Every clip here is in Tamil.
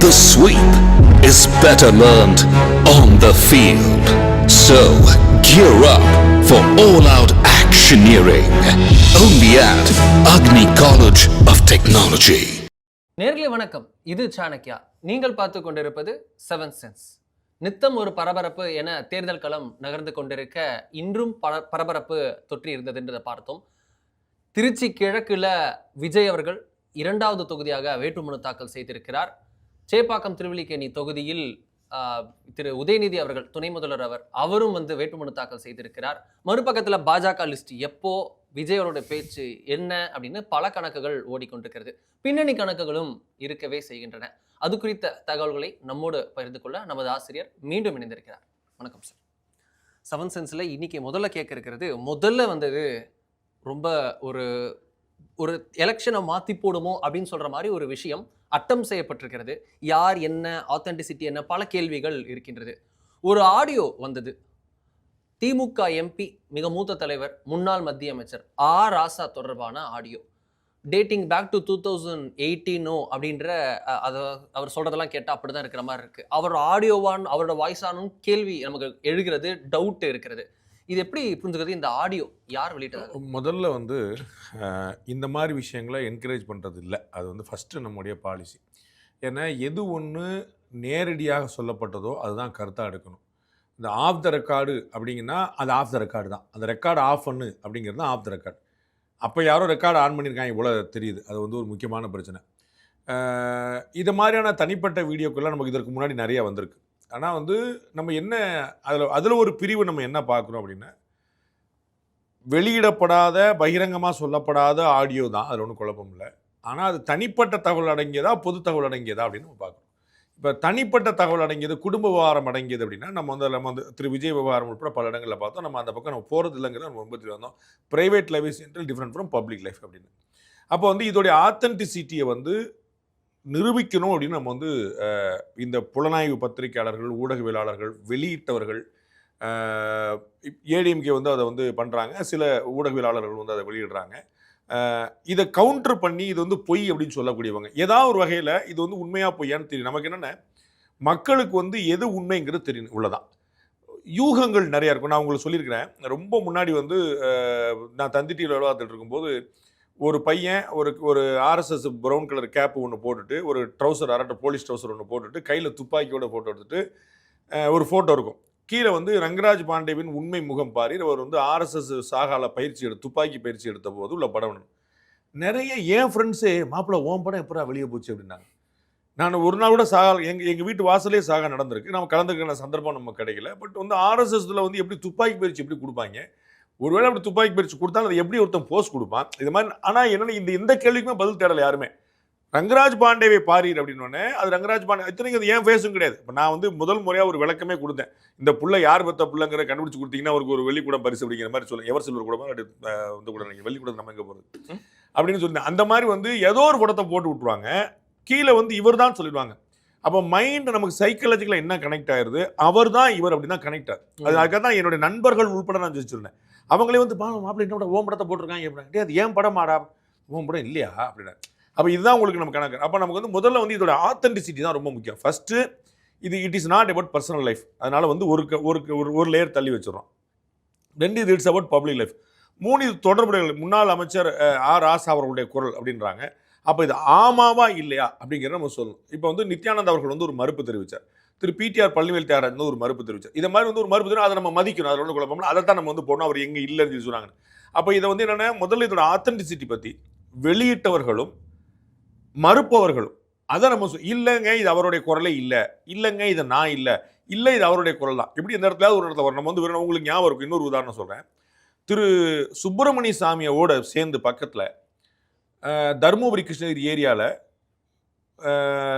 The sweep is better learned on the field. So, gear up for all-out actioneering. Only at Agni College of Technology. நேர்களே வணக்கம், இது சாணக்யா. நீங்கள் பார்த்து கொண்டிருப்பது செவன் சென்ஸ். நித்தம் ஒரு பரபரப்பு என தேர்தல் களம் நகர்ந்து கொண்டிருக்க இன்றும் பரபரப்பு தொற்றி இருந்ததுன்றதை பார்த்தோம். திருச்சி கிழக்குல விஜய் அவர்கள் 2வது தொகுதியாக வேட்புமனு தாக்கல் செய்திருக்கிறார். சேப்பாக்கம் திருவல்லிக்கேணி தொகுதியில் திரு உதயநிதி அவர்கள் துணை முதல்வர் அவரும் வேட்புமனு தாக்கல் செய்திருக்கிறார். மறுபக்கத்தில் பாஜக லிஸ்ட் எப்போ, விஜயோட பேச்சு என்ன அப்படின்னு பல கணக்குகள் ஓடிக்கொண்டிருக்கிறது. பின்னணி கணக்குகளும் இருக்கவே செய்கின்றன. அது குறித்த தகவல்களை நம்மோடு பகிர்ந்து கொள்ள நமது ஆசிரியர் மீண்டும் இணைந்திருக்கிறார். வணக்கம் சார். செவன் சென்ஸ்ல இன்னைக்கு முதல்ல கேட்க இருக்கிறது, முதல்ல ரொம்ப ஒரு எலெக்ஷனை மாற்றி போடுமோ அப்படின்னு சொல்ற மாதிரி ஒரு விஷயம் அட்டம் செய்யப்பட்டிருக்கிறது. யார் என்ன, ஆத்தென்டிசிட்டி என்ன, பல கேள்விகள் இருக்கின்றது. ஒரு ஆடியோ வந்தது. திமுக எம்பி, மிக மூத்த தலைவர், முன்னாள் மத்திய அமைச்சர் ராசா தொடர்பான ஆடியோ. டேட்டிங் பேக் டு 2018 அப்படின்ற அவர் சொல்றதெல்லாம் கேட்டால் அப்படிதான் இருக்கிற மாதிரி இருக்கு. அவர் ஆடியோவான், அவரோட வாய்ஸானும் கேள்வி நமக்கு எழுகிறது, டவுட் இருக்கிறது. இது எப்படி புரிஞ்சுக்கிறது? இந்த ஆடியோ யார் வெளியிட்டது? முதல்ல இந்த மாதிரி விஷயங்களை என்கரேஜ் பண்ணுறது இல்லை. அது ஃபஸ்ட்டு நம்முடைய பாலிசி. ஏன்னா எது ஒன்று நேரடியாக சொல்லப்பட்டதோ அதுதான் கருத்தாக எடுக்கணும். இந்த ஆஃப் த ரெக்கார்டு அப்படிங்கன்னா அது ஆஃப் த ரெக்கார்டு தான். அந்த ரெக்கார்டு ஆஃப் பண்ணு அப்படிங்கிறது தான் ஆஃப் த ரெக்கார்டு. அப்போ யாரோ ரெக்கார்டு ஆன் பண்ணியிருக்காங்க இவ்வளோ தெரியுது. அது ஒரு முக்கியமான பிரச்சனை. இது மாதிரியான தனிப்பட்ட வீடியோக்கெல்லாம் நமக்கு இதற்கு முன்னாடி நிறையா வந்திருக்கு. ஆனால் நம்ம என்ன அதில் ஒரு பிரிவு நம்ம என்ன பார்க்குறோம் அப்படின்னா, வெளியிடப்படாத, பகிரங்கமாக சொல்லப்படாத ஆடியோ தான். அதில் ஒன்றும் குழப்பம் இல்லை. ஆனால் அது தனிப்பட்ட தகவல் அடங்கியதா, பொது தகவல் அடங்கியதா அப்படின்னு நம்ம பார்க்குறோம். இப்போ தனிப்பட்ட தகவல் அடங்கியது, குடும்ப விவகாரம் அடங்கியது அப்படின்னா நம்ம திரு விஜய் விவகாரம் உட்பட பல இடங்களில் பார்த்தோம். நம்ம அந்த பக்கம் நம்ம போகிறது இல்லைங்கிறத நம்ம ரொம்ப தெரிய வந்தோம். Private life is different from public life அப்படின்னு. அப்போ இதோடைய ஆத்தென்டிசிட்டியை நிரூபிக்கணும் அப்படின்னு நம்ம இந்த புலனாய்வு பத்திரிகையாளர்கள், ஊடகவியலாளர்கள், வெளியிட்டவர்கள், ஏடிஎம்கே அதை பண்ணுறாங்க. சில ஊடகவியலாளர்கள் அதை வெளியிடுறாங்க. இதை கவுண்டர் பண்ணி இது பொய் அப்படின்னு சொல்லக்கூடியவங்க ஏதாவது ஒரு வகையில் இது உண்மையாக பொய்யான்னு தெரியும். நமக்கு என்னென்ன, மக்களுக்கு எது உண்மைங்கிறது தெரியும், உள்ளதான். யூகங்கள் நிறையா இருக்கும். நான் உங்களுக்கு சொல்லியிருக்கிறேன். ரொம்ப முன்னாடி நான் தந்தி டிவியில் விளையாட்டுட்டு இருக்கும்போது ஒரு பையன் ஒரு ஆர்எஸ்எஸ் ப்ரௌன் கலர் கேப் ஒன்று போட்டுட்டு, ஒரு ட்ரௌசர், அரட்டை போலீஸ் ட்ரௌசர் ஒன்று போட்டுட்டு, கையில் துப்பாக்கியோட ஃபோட்டோ எடுத்துட்டு ஒரு ஃபோட்டோ இருக்கும். கீழே ரங்கராஜ் பாண்டேவின் உண்மை முகம் பாரி அவர் ஆர்எஸ்எஸ் சாகால துப்பாக்கி பயிற்சி எடுத்த போது உள்ள படம். நிறைய என் ஃப்ரெண்ட்ஸே, மாப்பிள்ளை ஓம் படம் எப்படா வெளியே போச்சு அப்படின்னாங்க. நான் ஒரு நாள் கூட எங்கள் வீட்டு வாசலே சாகா நடந்திருக்கு. நம்ம கலந்துக்கிற சந்தர்ப்பம் நமக்கு கிடைக்கல. பட் ஆர்எஸ்எஸ்ல எப்படி துப்பாக்கி பயிற்சி எப்படி கொடுப்பாங்க, ஒருவேளை அப்படி துப்பாக்கி பயிற்சி கொடுத்தாலும் அதை எப்படி ஒருத்தன் போஸ்ட் கொடுப்பான், இது மாதிரி. ஆனால் என்னென்ன, எந்த கேள்விக்குமே பதில் தேடலை யாருமே. ரங்கராஜ் பாண்டேவை பாரீர் அப்படின்னோடனே அது ரங்கராஜ் பாண்டே, இத்தனைக்கு அது ஏன் ஃபேஸும் கிடையாது. இப்போ நான் முதல் முறையாக ஒரு விளக்கமே கொடுத்தேன். இந்த புள்ள யார் பெற்ற பிள்ளைங்கிற கண்டுபிடிச்சு கொடுத்தீங்கன்னா அவருக்கு ஒரு வெள்ளிக்கூடம் பரிசு அப்படிங்கிற மாதிரி சொல்லுங்க. எவர் சில்வர் கூடமா கூட நீங்கள் வெள்ளிக்கூடம் நம்ம எங்கே போகிறது அப்படின்னு சொல்லியிருந்தேன். அந்த மாதிரி ஏதோ ஒரு படத்தை போட்டு விட்டுருவாங்க. கீழே இவர் தான் சொல்லிடுவாங்க. அப்போ மைண்ட் நமக்கு சைக்காலஜிக்கலாக என்ன கனெக்ட் ஆயிருது, அவர் தான் இவர் அப்படி தான் கனெக்ட் ஆகுது. அதுக்காக தான் என்னுடைய நண்பர்கள் உள்பட நான் சொல்லியிருந்தேன். அவங்களே மாப்பிள்ளை என்ன ஓம் படத்தை போட்டிருக்காங்க அப்படின்னா, அது ஏன் படம் ஆடா, ஓம் படம் இல்லையா அப்படின்னா. அப்போ இதுதான் உங்களுக்கு நம்ம கணக்கு. அப்போ நமக்கு முதல்ல இதோட ஆத்தென்டிசிட்டி தான் ரொம்ப முக்கியம். First it is not about personal life. அதனால் ஒரு லேயர் தள்ளி வச்சிடறோம். 2 இது இட்ஸ் அபவுட் பப்ளிக் லைஃப். 3 இது தொடர்புடைய முன்னாள் அமைச்சர் ராசா அவர்களுடைய குரல் அப்படின்றாங்க. அப்போ இது ஆமாவா இல்லையா அப்படிங்கிறத நம்ம சொல்லணும். இப்போ நித்யானந்த் அவர்கள் ஒரு மறுப்பு தெரிவித்தார். திரு பிடிஆர் பழனிவேல் தியாகராஜன் ஒரு மறுப்பு தெரிவித்தார். இதை மாதிரி ஒரு மறுப்பு தெரியும், அதை நம்ம மதிக்கணும். அதில் ஒன்றும் குழப்பம். அதை தான் நம்ம போடணும். அவர் எங்கே இல்லைன்னு சொல்லி சொன்னாங்க. அப்போ இதை என்னென்னா, முதல்ல இதோட ஆத்தென்டிசிட்டி பற்றி வெளியிட்டவர்களும் மறுப்பவர்களும் அதை நம்ம இல்லைங்க இது அவருடைய குரலே இல்லை, இல்லைங்க இது நான் இல்லை இது அவருடைய குரல் தான். எப்படி இந்த இடத்துல ஒரு இடத்துல வரும். நம்ம உங்களுக்கு ஞாபகம் இருக்கும். இன்னொரு உதாரணம் சொல்கிறேன். திரு சுப்பிரமணிய சாமியோட சேர்ந்து பக்கத்தில் தருமபுரி கிருஷ்ணகிரி ஏரியாவில்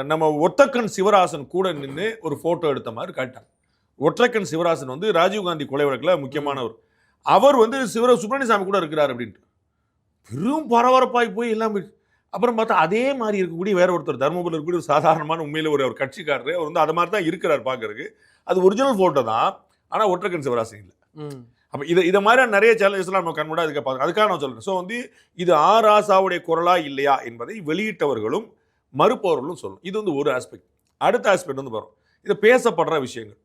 நம்ம ஒற்றக்கன் சிவராசன் கூட நின்று ஒரு ஃபோட்டோ எடுத்த மாதிரி காட்டாங்க. ஒற்றக்கன் சிவராசன் ராஜீவ்காந்தி கொலை வழக்கில் முக்கியமானவர். அவர் சுப்பிரமணிய சாமி கூட இருக்கிறார் அப்படின்ட்டு பெரும் பரபரப்பாகி போய் எல்லாம். அப்புறம் பார்த்தா அதே மாதிரி இருக்கக்கூடிய வேற ஒருத்தர் தருமபுரியில் இருக்கக்கூடிய ஒரு சாதாரணமான உண்மையில் ஒரு கட்சிக்காரர், அவர் அது மாதிரி தான் இருக்கிறார் பார்க்கறதுக்கு. அது ஒரிஜினல் ஃபோட்டோ தான், ஆனால் ஒற்றக்கன் சிவராசன் இல்லை. அப்போ இதை மாதிரியான நிறைய சேலஞ்சஸ்லாம் நம்ம கண்மூட அதுக்காக நான் சொல்கிறேன். ஸோ இது ராசாவுடைய குரலா இல்லையா என்பதை வெளியிட்டவர்களும் மறுப்பவர்களும் சொல்லணும். இது ஒரு ஆஸ்பெக்ட். அடுத்த ஆஸ்பெக்ட் வந்து வரும். இது பேசப்படுற விஷயங்கள்.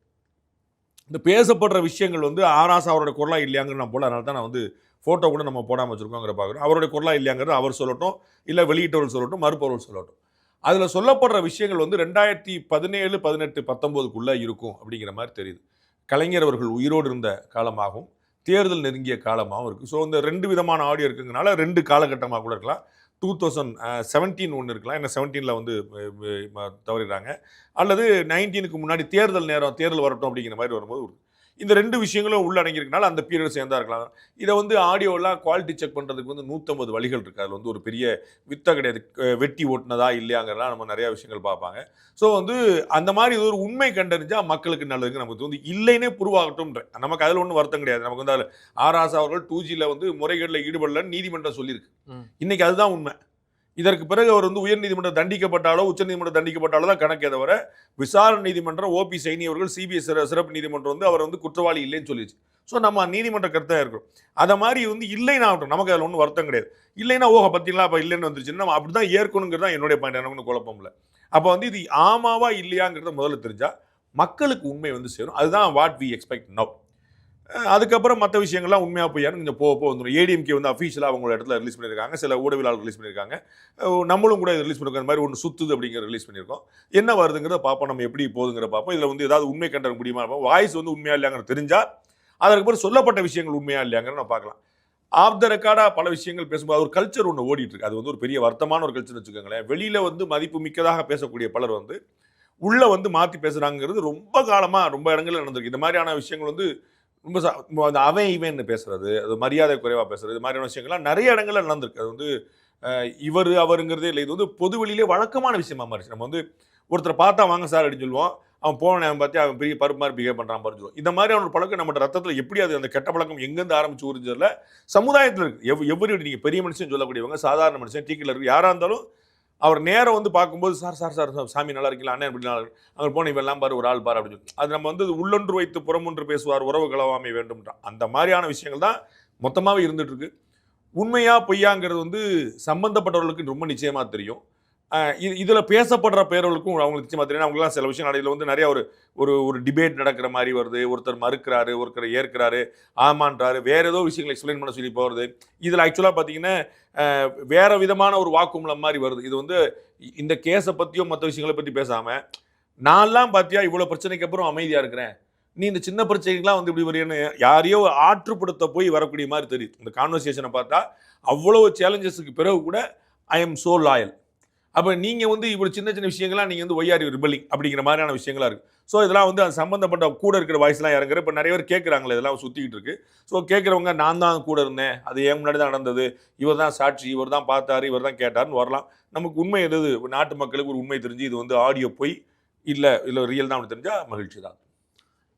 இந்த பேசப்படுற விஷயங்கள் வந்து ஆராசா அவரோட குரலா இல்லையாங்கிற நான் போல, அதனால தான் நான் வந்து ஃபோட்டோ கூட நம்ம போடாமல் வச்சுருக்கோங்கிற பார்க்குறோம். அவருடைய குரலா இல்லையாங்கிறது அவர் சொல்லட்டும், இல்லை வெளியிட்டவர்கள் சொல்லட்டும், மறுப்பவர்கள் சொல்லட்டும். அதில் சொல்லப்படுற விஷயங்கள் வந்து 2017, 18, 19க்குள்ளே இருக்கும் அப்படிங்கிற மாதிரி தெரியுது. கலைஞர் அவர்கள் உயிரோடு இருந்த காலமாகவும் தேர்தல் நெருங்கிய காலமாகவும் இருக்குது. ஸோ இந்த 2 விதமான ஆடியோ இருக்குங்கனால 2 காலகட்டமாக கூட இருக்கலாம். 2017 ஒன்று இருக்கலாம், ஏன்னா 17ல் வந்து தவறிடுறாங்க, அல்லது 19க்கு முன்னாடி தேர்தல் நேரம், தேர்தல் வரட்டும் அப்படிங்கிற மாதிரி வரும்போது இந்த 2 விஷயங்களும் உள்ளடங்கியிருக்கனால அந்த பீரியட் சேர்ந்தா இருக்கலாம். இதை வந்து ஆடியோலாம் குவாலிட்டி செக் பண்ணுறதுக்கு வந்து 150 வழிகள் இருக்குது. அதில் வந்து ஒரு பெரிய வித்தை கிடையாது. வெட்டி ஓட்டுனதா இல்லையாங்கிறலாம் நம்ம நிறையா விஷயங்கள் பார்ப்பாங்க. ஸோ வந்து அந்த மாதிரி இது ஒரு உண்மை கண்டறிஞ்சா மக்களுக்கு நல்லதுங்க. நமக்கு வந்து இல்லைன்னே புருவாகட்டும்ன்ற, நமக்கு அதில் ஒன்றும் வருத்தம் கிடையாது. நமக்கு வந்து அதில் ஆராசா அவர்கள் 2Gல வந்து முறைகேட்டில் ஈடுபடலன்னு நீதிமன்றம் சொல்லியிருக்கு. இன்னைக்கு அதுதான் உண்மை. இதற்கு பிறகு அவர் வந்து உயர்நீதிமன்றம் தண்டிக்கப்பட்டாலோ உச்சநீதிமன்றம் தண்டிக்கப்பட்டாலோ தான் கணக்கே தவிர, விசாரணை நீதிமன்றம் ஓபி சைனி அவர்கள் சிபிஎஸ் சிறப்பு நீதிமன்றம் வந்து அவர் வந்து குற்றவாளி இல்லைன்னு சொல்லிடுச்சு. ஸோ நம்ம நீதிமன்ற கருத்தாக இருக்கோம். அதை மாதிரி வந்து இல்லைன்னா ஆகட்டும், நமக்கு அதில் ஒன்றும் வருத்தம் கிடையாது. இல்லைன்னா ஓஹோ பார்த்தீங்களா அப்போ இல்லைன்னு வந்துருச்சுன்னா நம்ம அப்படி தான் ஏற்கணுங்கிறது தான் என்னுடைய பாயிண்ட். எனக்கு ஒன்றும் குழப்பம் இல்லை. அப்போ வந்து இது ஆமாவா இல்லையாங்கிறத முதல்ல தெரிஞ்சா மக்களுக்கு உண்மை வந்து சேரும். அதுதான் வாட் வி எக்ஸ்பெக்ட் நவ். அதுக்கப்புறம் மற்ற விஷயங்கள்லாம் உண்மையாக போயான்னு கொஞ்சம் போக வந்துடும். ஏடிஎம்கே வந்து அஃபீஷியலாக அவங்களோட இடத்துல ரிலீஸ் பண்ணியிருக்காங்க, சில ஊடகவியலாளர்கள் ரிலீஸ் பண்ணியிருக்காங்க, நம்மளும் கூட ரிலீஸ் பண்ணியிருக்கோம். இந்த மாதிரி ஒன்று சுத்துது அப்படிங்கிற ரிலீஸ் பண்ணியிருக்கோம். என்ன வருதுங்கிறத பார்ப்போம், நம்ம எப்படி போகுதுங்கிற பார்ப்போம். இதில் வந்து ஏதாவது உண்மை கண்டற முடியுமா, வாய்ஸ் வந்து உண்மையா இல்லையாங்கிறது தெரிஞ்சால் அதற்கப்புறம் சொல்லப்பட்ட விஷயங்கள் உண்மையா இல்லையாங்கிறத நம்ம பார்க்கலாம். ஆஃப் த ரெக்கார்டாக பல விஷயங்கள் பேசும்போது ஒரு கல்ச்சர் ஒன்று ஓடிட்டு இருக்கு. அது வந்து ஒரு பெரிய வருத்தமான ஒரு கல்ச்சர் வச்சுக்கோங்களேன். வெளியில் வந்து மதிப்பு மிக்கதாக பேசக்கூடிய பலர் வந்து உள்ளே வந்து மாற்றி பேசுகிறாங்கிறது ரொம்ப காலமாக ரொம்ப இடங்களில் நடந்திருக்கு. இந்த மாதிரியான விஷயங்கள் வந்து ரொம்ப அந்த அவன் இவன் பேசுறது, அது மரியாதை குறைவாக பேசுறது, இது மாதிரியான விஷயங்கள்லாம் நிறைய இடங்கள்ல நடந்திருக்கு. அது வந்து இவர் அவருங்கிறதே இல்லை. இது வந்து பொது வெளியிலே வழக்கமான விஷயமா மாறிச்சு. நம்ம வந்து ஒருத்தரை பார்த்தா வாங்க சார் அப்படின்னு சொல்லுவோம், அவன் போன பார்த்து அவன் பெரிய பருப்பு மாதிரி பிஹேவ் பண்ணுறான் பாருன்னு சொல்லுவோம். இந்த மாதிரி அவனோட பழக்கம் நம்ம ரத்தத்தில் எப்படி அது அந்த கெட்ட பழக்கம் எங்கேருந்து ஆரம்பிச்சு ஊறிஞ்சதில்ல சமுதாயத்தில் இருக்குது. எவ்வளவு நீங்கள் பெரிய மனுஷன் சொல்லக்கூடியவங்க, சாதாரண மனுஷன், டீக்கில் இருக்கு யாராக இருந்தாலும் அவர் நேரம் வந்து பார்க்கும்போது சார் சார் சார் சாமி நல்லா இருக்கீங்களா, அண்ணன் எப்படி நல்லா இருக்கு, அங்கே போன இவெல்லாம் பாரு ஒரு ஆள் பாரு அப்படின்னு சொல்லி அது நம்ம வந்து உள்ளொன்று வைத்து புறமொன்று பேசுவார், உறவு களவாமை வேண்டும்ன்றான். அந்த மாதிரியான விஷயங்கள் தான் மொத்தமாகவே இருந்துட்டு இருக்கு. உண்மையா பொய்யாங்கிறது வந்து சம்பந்தப்பட்டவர்களுக்கு ரொம்ப நிச்சயமா தெரியும். இதில் பேசப்படுற பேரவர்களுக்கும் அவங்களுக்கு நிச்சயமா தெரியும். அவங்களாம் சில விஷயம் இதில் வந்து நிறைய ஒரு டிபேட் நடக்கிற மாதிரி வருது. ஒருத்தர் மறுக்கிறாரு, ஒருத்தர் ஏற்கிறாரு, ஆமான்றாரு, வேற ஏதோ விஷயங்களை எக்ஸ்பிளைன் பண்ண சொல்லி போகிறது. இதில் ஆக்சுவலாக பார்த்தீங்கன்னா வேற விதமான ஒரு வாக்குமூலம் மாதிரி வருது. இது வந்து இந்த கேஸை பற்றியோ மற்ற விஷயங்களை பற்றி பேசாமல், நான்லாம் பார்த்தியா இவ்வளோ பிரச்சனைக்கு அப்புறம் அமைதியாக இருக்கிறேன், நீ இந்த சின்ன பிரச்சனைக்கெலாம் வந்து இப்படி வரையன்னு யாரையோ ஆற்றுப்படுத்த போய் வரக்கூடிய மாதிரி தெரியுது. இந்த கான்வர்சேஷனை பார்த்தா அவ்வளோ சேலஞ்சஸுக்கு பிறகு கூட ஐ எம் சோ லாயல். அப்போ நீங்கள் வந்து இவ்வளோ சின்ன சின்ன விஷயங்கள்லாம் நீங்கள் வந்து ஒய்ஆர் ரிபலிங் அப்படிங்கிற மாதிரியான விஷயங்களாக இருக்குது. ஸோ இதெல்லாம் வந்து அது சம்மந்தப்பட்ட கூட இருக்கிற வாய்ஸ்லாம் இறங்குற இப்போ நிறைய பேர் கேட்குறாங்களே, இதெல்லாம் சுற்றிக்கிட்டு இருக்கு. ஸோ கேட்குறவங்க நான் தான் கூட இருந்தேன், அது ஏன் முன்னாடி தான் நடந்தது, இவர் தான் சாட்சி, இவர் தான் பார்த்தாரு, இவர் தான் கேட்டார்னு வரலாம். நமக்கு உண்மை எது, நாட்டு மக்களுக்கு ஒரு உண்மை தெரிஞ்சு இது வந்து ஆடியோ போய் இல்லை ரியல் தான் அப்படி தெரிஞ்சால் மகிழ்ச்சி தான்.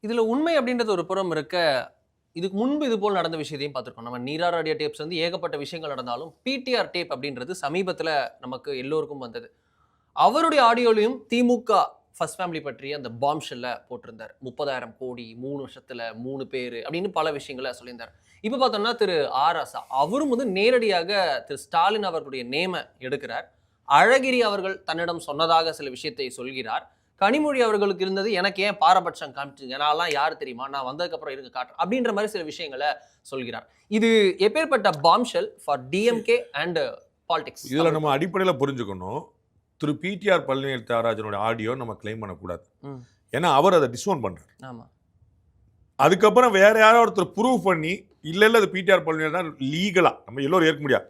இதில் உண்மை அப்படின்றது ஒரு புறம் இருக்க, இதுக்கு முன்பு இது போல் நடந்த விஷயத்தையும் பார்த்துருக்கோம். நம்ம நீரார் ஆடியோ டேப்ஸ் வந்து ஏகப்பட்ட விஷயங்கள் நடந்தாலும் பிடிஆர் டேப் அப்படின்றது சமீபத்தில் நமக்கு எல்லோருக்கும் வந்தது. அவருடைய ஆடியோலையும் திமுக ஃபர்ஸ்ட் ஃபேமிலி பற்றி அந்த பாம் ஷெல்ல போட்டிருந்தார். 30,000 கோடி 3 வருஷத்துல 3 பேர் அப்படின்னு பல விஷயங்களை சொல்லியிருந்தார். இப்போ பார்த்தோம்னா திரு ஆராசா அவரும் வந்து நேரடியாக திரு ஸ்டாலின் அவர்களுடைய நேம எடுக்கிறார். அழகிரி அவர்கள் தன்னிடம் சொன்னதாக சில விஷயத்தை சொல்கிறார். கனிமொழி அவர்களுக்கு இருந்தது எனக்கு ஏன் பாரபட்சம் காமிச்சிங்க, நான்லாம் யார் தெரியுமா, நான் வந்ததுக்கப்புறம் இருக்க காட்டுறேன் அப்படின்ற மாதிரி சில விஷயங்களை சொல்கிறார். இது எப்பேற்பட்ட bombshell for DMK and politics? இதில் நம்ம அடிப்படையில் புரிஞ்சுக்கணும், திரு பிடிஆர் பழனிவேல் தியாகராஜனோட ஆடியோ நம்ம கிளைம் பண்ணக்கூடாது. ஏன்னா அவர் அதை டிஸ்ஓன் பண்றாரு. ஆமாம். அதுக்கப்புறம் வேற யாரோ ஒருத்தர் ப்ரூவ் பண்ணி இல்லை அது பிடிஆர் பழனிவேல் தான் லீகலா நம்ம எல்லோரும் ஏற்க முடியாது.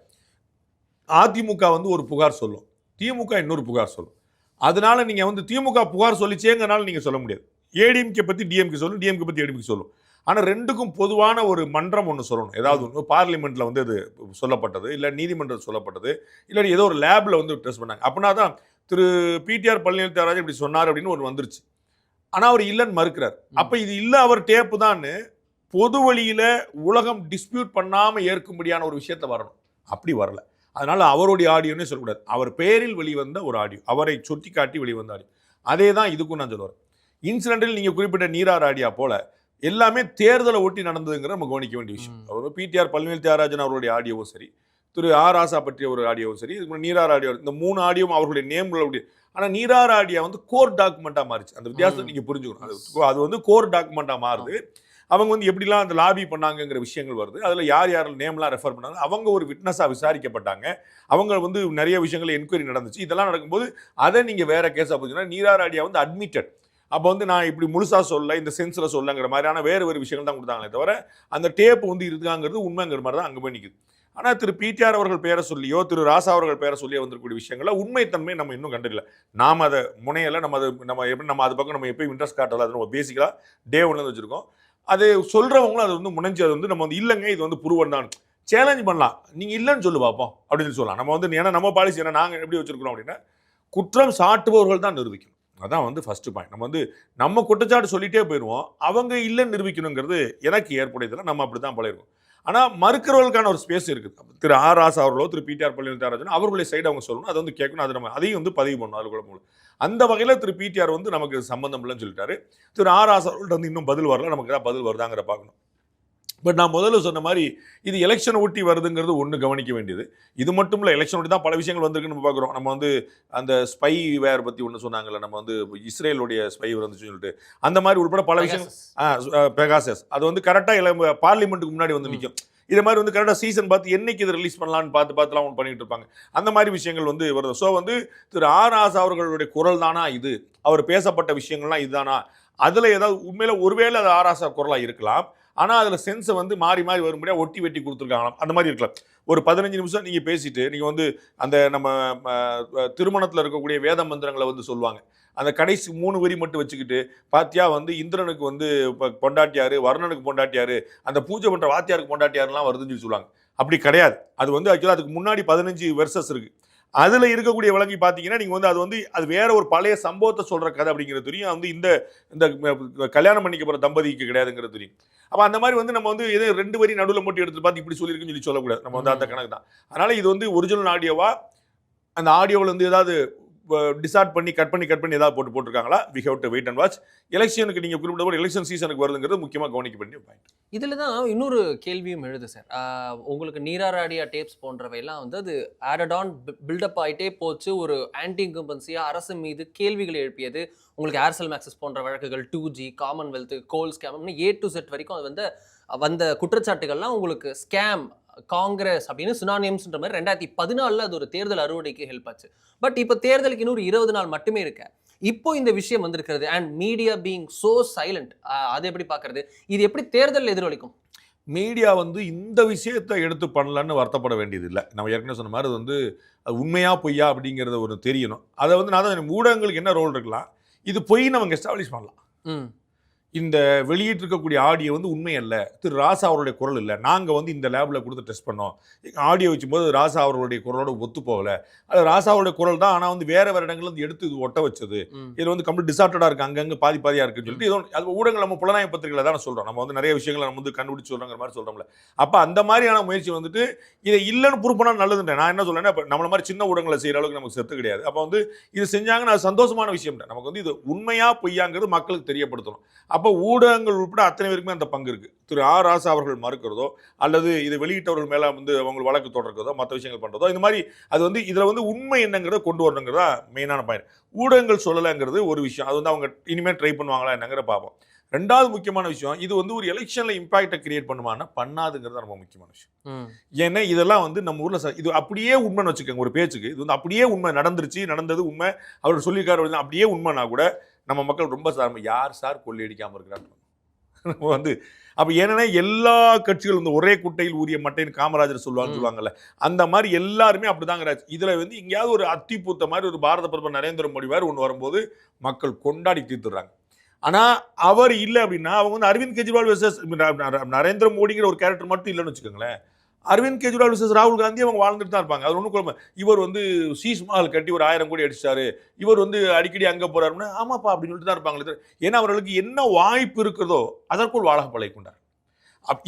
அதிமுக வந்து ஒரு புகார் சொல்லும், திமுக இன்னொரு புகார் சொல்லும். அதனால நீங்க வந்து திமுக புகார் சொல்லிச்சேங்கனால நீங்க சொல்ல முடியாது. ஏடிஎம்கே பத்தி டிஎம்கே சொல்லும், டிஎம்கே பத்தி ஏடிஎம்கே சொல்லும். ஆனால் ரெண்டுக்கும் பொதுவான ஒரு மன்றம் ஒன்று சொல்லணும். ஏதாவது ஒன்று பார்லிமெண்ட்டில் வந்து அது சொல்லப்பட்டது, இல்லை நீதிமன்றத்தில் சொல்லப்பட்டது, இல்லை ஏதோ ஒரு லேபில் வந்து டெஸ்ட் பண்ணாங்க. அப்படின்னா தான் திரு பிடிஆர் பழனிவேல் தியாகராஜன் இப்படி சொன்னார் அப்படின்னு ஒன்று வந்துருச்சு. ஆனால் அவர் இல்லைன்னு மறுக்கிறார். அப்போ இது இல்லை அவர் டேப்பு தான் பொது வழியில் உலகம் டிஸ்பியூட் பண்ணாமல் ஏற்கும்படியான ஒரு விஷயத்த வரணும். அப்படி வரல. அதனால் அவருடைய ஆடியோன்னே சொல்லக்கூடாது. அவர் பேரில் வெளிவந்த ஒரு ஆடியோ, அவரை சுட்டி காட்டி வெளிவந்த ஆடியோ. அதே தான் இதுக்கும் நான் சொல்லுவேன். இன்சிடென்டில் நீங்கள் குறிப்பிட்ட நீரார் ஆடியா போல எல்லாமே தேர்தலை ஒட்டி நடந்ததுங்கிற நம்ம கவனிக்க வேண்டிய விஷயம். அவர் பிடிஆர் பழனிவேல் தியாகராஜன் அவருடைய ஆடியோவும் சரி, திரு ஆர் ராசா பற்றிய ஒரு ஆடியோவும் சரி, நீரார் ஆடியோ, இந்த 3 ஆடியோவும் அவர்களுடைய நேம்கள் அப்படி. ஆனால் நீரார் ஆடியோ வந்து கோர் டாக்குமெண்ட்டாக மாறிச்சு. அந்த வித்தியாசத்தை நீங்கள் புரிஞ்சுக்கணும். அது வந்து கோர் டாக்குமெண்ட்டாக மாறுது. அவங்க வந்து எப்படிலாம் அந்த லாபி பண்ணாங்கிற விஷயங்கள் வருது. அதில் யார் யார் நேம்லாம் ரெஃபர் பண்ணாங்க, அவங்க ஒரு விட்னஸாக விசாரிக்கப்பட்டாங்க. அவங்க வந்து நிறைய விஷயங்கள் என்கொயரி நடந்துச்சு. இதெல்லாம் நடக்கும்போது அதை நீங்கள் வேற கேஸாக போச்சுன்னா நீரார் ஆடியா வந்து அட்மிட்டட். அப்போ வந்து நான் இப்படி முழுசாக சொல்ல, இந்த சென்ஸில் சொல்லங்கிற மாதிரியான வேறு விஷயங்கள் தான் கொடுத்தாங்களே தவிர அந்த டேப் வந்து இருக்காங்கிறது உண்மைங்கிற மாதிரி தான் அங்கே போய் நிற்குது. ஆனால் திரு பிடிஆர் அவர்கள் பேரை சொல்லியோ திரு ராசா அவர்கள் பேரை சொல்லியோ வந்திருக்கக்கூடிய விஷயங்கள உண்மைத்தன்மை நம்ம இன்னும் கண்டுக்கல. நாம் அதை முனையலை. நம்ம அது பக்கம் நம்ம எப்பயும் இன்ட்ரெஸ்ட் காட்டலை. அது நம்ம பேசிக்கலாக டே ஒன்று வச்சுருக்கோம். அது சொல்கிறவங்களும் அது வந்து முனைஞ்சு அது வந்து நம்ம வந்து இல்லைங்க இது வந்து புருவன் தான் சேலஞ்ச் பண்ணலாம். நீங்கள் இல்லைன்னு சொல்லி பார்ப்போம் அப்படின்னு சொல்லலாம். நம்ம வந்து ஏன்னா நம்ம பாலிசி என்ன நாங்கள் எப்படி வச்சுருக்கிறோம் அப்படின்னா குற்றம் சாட்டுபவர்கள் தான் நிரூபிக்கணும். அதான் வந்து ஃபர்ஸ்ட் பாயிண்ட். நம்ம வந்து நம்ம குற்றச்சாட்டு சொல்லிட்டே போயிடுவோம். அவங்க இல்லைன்னு நிரூபிக்கணுங்கிறது எனக்கு ஏற்புடையதில்லை. நம்ம அப்படி தான் பழகிருக்கோம். ஆனால் மறுக்கிறவர்களுக்கான ஒரு ஸ்பேஸ் இருக்குது. திரு ஆர் ராசா அவர்களோ திரு பிடிஆர் பழனிசாமி அவர்களுடைய சைடு அவங்க சொல்லணும். அதை வந்து கேட்கணும். அது நம்ம அதையும் வந்து பதிவு பண்ணணும். அதுக்குள்ள மூலம் அந்த வகையில் திரு பிடிஆர் வந்து நமக்கு சம்பந்தம் இல்லைன்னு சொல்லிட்டாரு. திரு ஆர் ராசா அவர்கள்ட்ட வந்து இன்னும் பதில் வரல. நமக்கு ஏதாவது பதில் வருதாங்கிற பார்க்கணும். பட் நான் முதல்ல சொன்ன மாதிரி இது எலெக்ஷனை ஒட்டி வருதுங்கிறது ஒன்று கவனிக்க வேண்டியது. இது மட்டும் இல்லை, எலெக்ஷன் ஒட்டி தான் பல விஷயங்கள் வந்திருக்குன்னு நம்ம பார்க்குறோம். நம்ம வந்து அந்த ஸ்பை வேர் பற்றி ஒன்று சொன்னாங்கல்ல, நம்ம வந்து இஸ்ரேலுடைய ஸ்பை வந்துச்சுன்னு சொல்லிட்டு அந்த மாதிரி உட்பட பல விஷயங்கள். பெகாசஸ் அது வந்து கரெக்டாக பார்லிமெண்ட்டுக்கு முன்னாடி வந்து நிற்கும். இது மாதிரி வந்து கரெக்டாக சீசன் பார்த்து என்னைக்கு இதை ரிலீஸ் பண்ணலான்னு பார்த்துலாம் ஒன்று பண்ணிட்டு இருப்பாங்க. அந்த மாதிரி விஷயங்கள் வந்து வருது. ஸோ வந்து திரு ஆர் ராசா அவர்களுடைய குரல் தானா இது, அவர் பேசப்பட்ட விஷயங்கள்லாம் இதுதானா, அதில் ஏதாவது உண்மையில ஒருவேளை அது ஆர் ராசா குரலாக இருக்கலாம். ஆனால் அதில் சென்ஸை வந்து மாறி மாறி வரும்படியாக ஒட்டி வெட்டி கொடுத்துருக்காங்களாம். அந்த மாதிரி இருக்கலாம். ஒரு 15 நிமிஷம் நீங்கள் பேசிட்டு நீங்கள் வந்து அந்த நம்ம திருமணத்தில் இருக்கக்கூடிய வேத மந்திரங்களை வந்து சொல்லுவாங்க. அந்த கடைசி 3 வரி மட்டும் வச்சுக்கிட்டு பாத்தியா வந்து இந்திரனுக்கு வந்து பொண்டாட்டியாரு, வருணனுக்கு பொண்டாட்டியாரு, அந்த பூஜை பண்ணுற வாத்தியாருக்கு பொண்டாட்டியாருலாம் வருதுன்னு சொல்லி சொல்லுவாங்க. அப்படி கிடையாது. அது வந்து ஆக்சுவலாக அதுக்கு முன்னாடி 15 வெர்சஸ் இருக்குது. அதில் இருக்கக்கூடிய விளங்கி பார்த்தீங்கன்னா நீங்கள் வந்து அது வேற ஒரு பழைய சம்பவத்தை சொல்கிற கதை அப்படிங்கிறது தெரியும். வந்து இந்த கல்யாணம் பண்ணிக்க போகிற தம்பதிக்கு கிடையாதுங்கிறது தெரியும். அப்போ அந்த மாதிரி வந்து நம்ம வந்து எதோ 2 வரி நடுவில் மட்டும் எடுத்து பார்த்து இப்படி சொல்லியிருக்குன்னு சொல்லக்கூடாது. நம்ம வந்து அந்த கணக்கு தான். அதனால் இது வந்து ஒரிஜினல் ஆடியோவா, அந்த ஆடியோவில் வந்து ஏதாவது டிசார்ட் பண்ணி கட் பண்ணி ஏதாவது போட்டிருக்காங்களா? We have to wait and watch. எலெக்ஷனுக்கு நீங்கள் குறிப்பிட்ட எலெக்ஷன் சீசனுக்கு வருதுங்கிறது முக்கியமாக கவனிக்க வேண்டிய பாயிண்ட். இதில் தான் இன்னொரு கேள்வியும் எழுது சார். உங்களுக்கு நீராராடியா டேப்ஸ் போன்றவையெல்லாம் வந்து அது ஆடட் ஆன் பில்டப் ஆகிட்டே போச்சு. ஒரு ஆன்டி இன்கம்பன்சியாக அரசு மீது கேள்விகளை எழுப்பியது. உங்களுக்கு ஏர்செல் மேக்ஸஸ் போன்ற வழக்குகள், 2G, Commonwealth, goal scam, A to Z வரைக்கும் அது வந்து வந்த குற்றச்சாட்டுகள்லாம் உங்களுக்கு ஸ்கேம், காங்கிரஸ் அப்படின்னு சினானியம்ஸ்ன்ற மாதிரி 2014 அது ஒரு தேர்தல் அறுவடைக்கு ஹெல்ப் ஆச்சு. பட் இப்போ தேர்தலுக்கு இன்னொரு 20 நாள் மட்டுமே இருக்கு. இப்போ இந்த விஷயம் வந்திருக்கிறது and media being so silent, அதை எப்படி பார்க்கறது? இது எப்படி தேர்தலில் எதிரொலிக்கும்? மீடியா வந்து இந்த விஷயத்தை எடுத்து பண்ணலன்னு வருத்தப்பட வேண்டியது இல்லை. நம்ம ஏற்கனவே சொன்ன மாதிரி அது வந்து அது உண்மையா பொய்யா அப்படிங்கிறத ஒரு தெரியணும். அதை வந்து நான் தான் ஊடகங்களுக்கு என்ன ரோல் இருக்கலாம், இது பொய் நம்ம எஸ்டாப்ளிஷ் பண்ணலாம். இந்த வெளியிட்டிருக்கக்கூடிய ஆடியோ வந்து உண்மை அல்ல, திரு ராசா அவருடைய குரல் இல்லை, நாங்கள் வந்து இந்த லேபில் கொடுத்து டெஸ்ட் பண்ணோம், ஆடியோ வச்சும்போது ராசா அவர்களுடைய குரலோட ஒத்து போகலை, அது ராசாவுடைய குரல் தான், ஆனால் வந்து வேறு இடங்கள் வந்து எடுத்து இது ஒட்ட வச்சது, இது வந்து கம்ப்ளீட் டிசார்டடாக இருக்குது, அங்கங்கே பாதியாக இருக்குன்னு சொல்லிட்டு இதோ அது ஊடகங்கள் நம்ம புலனாய்வு பத்திரிகைகளை தானே சொல்கிறோம். நம்ம வந்து நிறைய விஷயங்களை நம்ம வந்து கண்டுபிடிச்சு சொல்கிறோங்கிற மாதிரி சொல்கிறோம்ல. அப்போ அந்த மாதிரியான முயற்சி வந்துட்டு இதை இல்லைன்னு ப்ரூவ் பண்ணால் நல்லதுன்றேன். நான் என்ன சொல்கிறேன்னா, இப்போ நம்மள மாதிரி சின்ன ஊடகங்களை செய்கிற அளவுக்கு நமக்கு செத்து கிடையாது. அப்போ வந்து இது செஞ்சாங்கன்னா அது சந்தோஷமான விஷயம். நமக்கு வந்து இது உண்மையா பொய்யாங்கிறது மக்களுக்கு தெரியப்படுத்தணும். அப்போ ஊடகங்கள் உட்பட அத்தனை பேருக்குமே அந்த பங்கு இருக்குது. திரு ஆர் ராசா அவர்கள் மறுக்கிறதோ அல்லது இதை வெளியிட்டவர்கள் மேலே வந்து அவங்க வழக்கு தொடர்றதோ மற்ற விஷயங்கள் பண்ணுறதோ இந்த மாதிரி அது வந்து இதில் வந்து உண்மை என்னங்கிறத கொண்டு வரணுங்கிறதா மெயினான பாயிண்ட். ஊடகங்கள் சொல்லலைங்கிறது ஒரு விஷயம். அது வந்து அவங்க இனிமேல் ட்ரை பண்ணுவாங்களா என்னங்கிற பார்ப்போம். ரெண்டாவது முக்கியமான விஷயம், இது வந்து ஒரு எலெக்ஷனில் இம்பாக்டை கிரியேட் பண்ணுமானா பண்ணாதுங்கிறது ரொம்ப முக்கியமான விஷயம். ஏன்னா இதெல்லாம் வந்து நம்ம ஊரில் இது அப்படியே உண்மைன்னு வச்சுக்கோங்க. ஒரு பேச்சுக்கு இது வந்து அப்படியே உண்மை நடந்தது உண்மை, அவர் சொல்லியிருக்காரு அப்படியே உண்மைனா கூட நம்ம மக்கள் ரொம்ப யார் சார் கொள்ளையடிக்காமல் இருக்கிறாங்க நம்ம வந்து. அப்போ ஏன்னா எல்லா கட்சிகளும் வந்து ஒரே குட்டையில் ஊறிய மட்டைன்னு காமராஜர் சொல்லுவாங்கல்ல, அந்த மாதிரி எல்லாருமே அப்படிதாங்க. இதில் வந்து எங்கேயாவது ஒரு அத்தி பூத்த மாதிரி ஒரு பாரத பிரதமர் நரேந்திர மோடி வேறு ஒன்று வரும்போது மக்கள் கொண்டாடி தீர்த்துடுறாங்க. ஆனால் அவர் இல்லை அப்படின்னா அவங்க வந்து அரவிந்த் கெஜ்ரிவால் வெர்சஸ் நரேந்திர மோடிங்கிற ஒரு கேரக்டர் மட்டும் இல்லைன்னு வச்சுக்கோங்களேன், அரவிந்த் கெஜ்ரிவால் வெர்சஸ் ராகுல் காந்தி அவங்க வாழ்ந்துட்டு தான் இருப்பாங்க. அது ஒன்றும் குழம்பு. இவர் வந்து சீஸ் மஹால் கட்டி ஒரு 1000 கோடி அடிச்சாரு, இவர் வந்து அடிக்கடி அங்கே போறாருன்னா ஆமாப்பா அப்படின்னு சொல்லிட்டு தான் இருப்பாங்க. ஏன்னா அவர்களுக்கு என்ன வாய்ப்பு இருக்கிறதோ அதற்குள் வாழ பழகிக்கொண்டார்.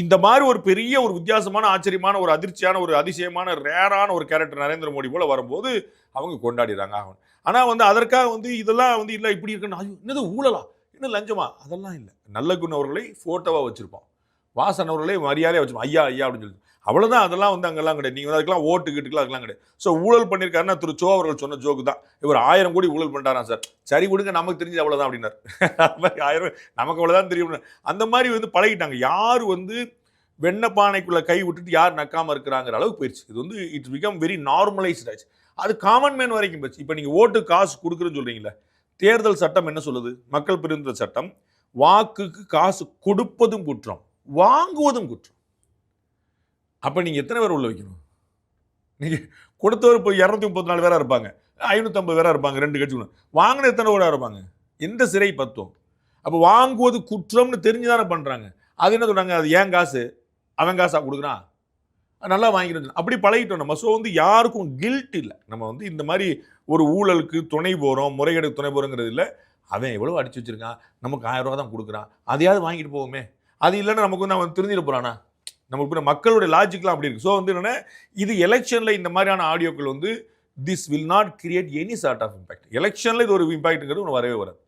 இந்த மாதிரி ஒரு பெரிய ஒரு வித்தியாசமான ஆச்சரியமான ஒரு அதிர்ச்சியான ஒரு அதிசயமான ரேரான ஒரு கேரக்டர் நரேந்திர மோடி போல வரும்போது அவங்க கொண்டாடிடுறாங்க ஆகணும். ஆனால் வந்து அதற்காக வந்து இதெல்லாம் வந்து இல்லை இப்படி இருக்குன்னு என்னது ஊழலா என்ன லஞ்சமா அதெல்லாம் இல்லை. நல்ல குணவர்களை ஃபோட்டோவாக வச்சுருப்போம், வாசன் அவர்களே மரியாதையாக வச்சு ஐயா ஐயா அப்படின்னு சொல்லி அவ்வளோதான். அதெல்லாம் வந்து அங்கெல்லாம் கிடையாது. நீங்கள் அதுக்கெல்லாம் ஓட்டு கிட்டுக்கலாம் அதெல்லாம் கிடையாது. ஸோ ஊழல் பண்ணியிருக்காருன்னா திரு சோ அவர்கள் சொன்ன ஜோக்கு தான், இவர் 1000 கோடி ஊழல் பண்ணிட்டாராம் சார். சரி விடுங்க, நமக்கு தெரிஞ்சு அவ்வளோதான் அப்படின்னாரு. அது மாதிரி 1000 நமக்கு அவ்வளோதான் தெரியும். அந்த மாதிரி வந்து பழகிட்டாங்க. யார் வந்து வெண்ணப்பானைக்குள்ள கை விட்டுட்டு யார் நக்காம இருக்கிறாங்கிற அளவுக்கு போயிடுச்சு. இது வந்து இட்ஸ் பிகம் வெரி நார்மலைஸ்ட் ஆச்சு. அது காமன் மேன் வரைக்கும் போச்சு. இப்போ நீங்கள் ஓட்டு காசு கொடுக்குறேன்னு சொல்றீங்களே, தேர்தல் சட்டம் என்ன சொல்லுது? மக்கள் பிரதிநிதி சட்டம், வாக்குக்கு காசு கொடுப்பதும் குற்றம், வாங்குவதும் குற்றம். அப்போ நீங்கள் எத்தனை பேர் உள்ள வைக்கணும்? நீங்கள் கொடுத்தவர் இப்போ 234 பேராக இருப்பாங்க, 550 பேராக இருப்பாங்க, 2 கட்சி. வாங்கின எத்தனை பேராக இருப்பாங்க? எந்த சிறை பத்தும்? அப்போ வாங்குவது குற்றம்னு தெரிஞ்சுதானே பண்ணுறாங்க. அது என்ன சொல்கிறாங்க? அது ஏன் காசு, அவன் காசா கொடுக்குறான், நல்லா வாங்கிட்டு அப்படி பழகிட்டோம் நம்ம. ஸோ வந்து யாருக்கும் கில்ட் இல்லை. நம்ம வந்து இந்த மாதிரி ஒரு ஊழலுக்கு துணை போகிறோம், முறைகேடுக்கு துணை போகிறோங்கிறது இல்லை. அவன் எவ்வளோ அடிச்சு வச்சிருக்கான், நமக்கு 1000 ரூபா தான் கொடுக்குறான், அதையாவது வாங்கிட்டு போவோமே. அது இல்லைன்னா நமக்கு வந்து அவன் திருந்திட போகிறானா? நமக்கு மக்களுடைய லாஜிக்லாம் அப்படி இருக்குது. ஸோ வந்து என்னென்னா, இது எலெக்ஷனில் இந்த மாதிரியான ஆடியோக்கள் வந்து this will not create any sort of impact. எலெக்ஷனில் இது ஒரு இம்பாக்ட்டுங்கிறது ஒன்று வரவே வராது.